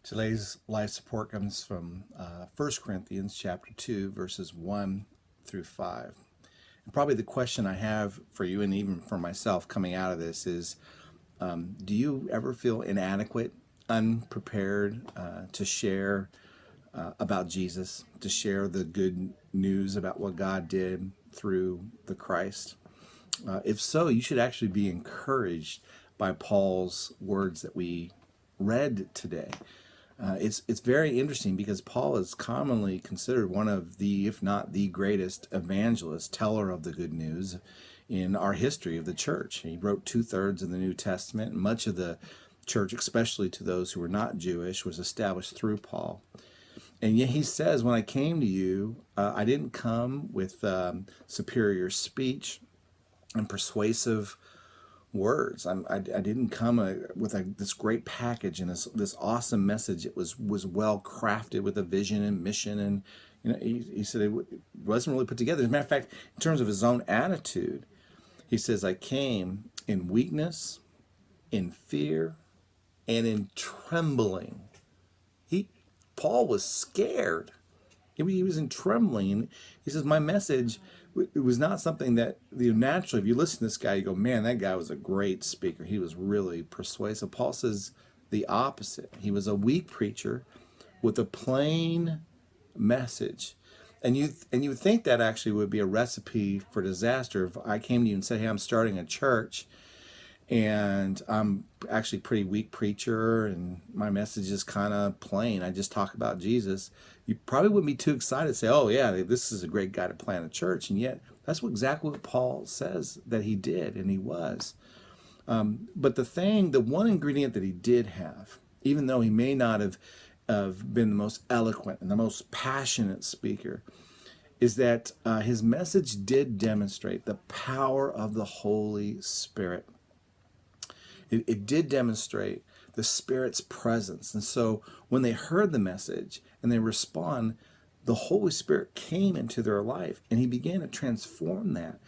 Today's life support comes from 1 Corinthians chapter 2, verses 1 through 5. And probably the question I have for you, and even for myself coming out of this, is do you ever feel inadequate, unprepared to share about Jesus, to share the good news about what God did through the Christ? If so, you should actually be encouraged by Paul's words that we read today. It's very interesting because Paul is commonly considered one of the, if not the greatest evangelist, teller of the good news in our history of the church. He wrote 2/3 of the New Testament. Much of the church, especially to those who were not Jewish, was established through Paul. And yet he says, when I came to you, I didn't come with superior speech and persuasive words. I didn't come with this great package and this awesome message. It was well crafted with a vision and mission, and he said it wasn't really put together. As a matter of fact, in terms of his own attitude, he says, I came in weakness, in fear, and in trembling. Paul was scared. He was in trembling. He says, my message, it was not something that, naturally, if you listen to this guy, you go, man, that guy was a great speaker. He was really persuasive. Paul says the opposite. He was a weak preacher with a plain message. And you would think that actually would be a recipe for disaster. If I came to you and said, hey, I'm starting a church, and I'm actually a pretty weak preacher, and my message is kind of plain. I just talk about Jesus. You probably wouldn't be too excited to say, oh yeah, this is a great guy to plant a church. And yet that's exactly what Paul says that he did, and he was. But the one ingredient that he did have, even though he may not have been the most eloquent and the most passionate speaker, is that his message did demonstrate the power of the Holy Spirit. It did demonstrate the Spirit's presence. And so when they heard the message and they respond, the Holy Spirit came into their life and he began to transform that.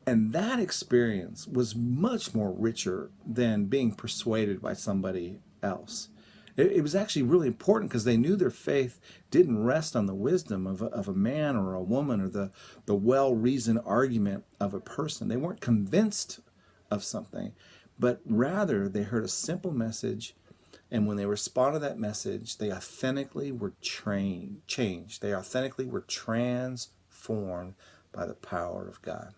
And that experience was much more richer than being persuaded by somebody else. It was actually really important because they knew their faith didn't rest on the wisdom of a man or a woman or the well-reasoned argument of a person. They weren't convinced of something, but rather they heard a simple message, and when they responded to that message, they authentically were changed. They authentically were transformed by the power of God.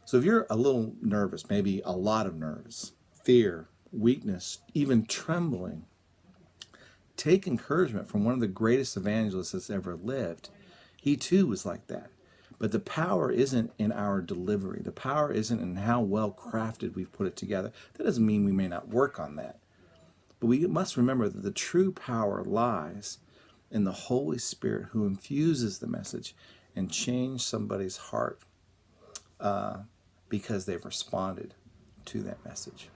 So if you're a little nervous, maybe a lot of nerves, fear, weakness, even trembling, take encouragement from one of the greatest evangelists that's ever lived. He too was like that. But the power isn't in our delivery. The power isn't in how well crafted we've put it together. That doesn't mean we may not work on that. But we must remember that the true power lies in the Holy Spirit who infuses the message and changes somebody's heart because they've responded to that message.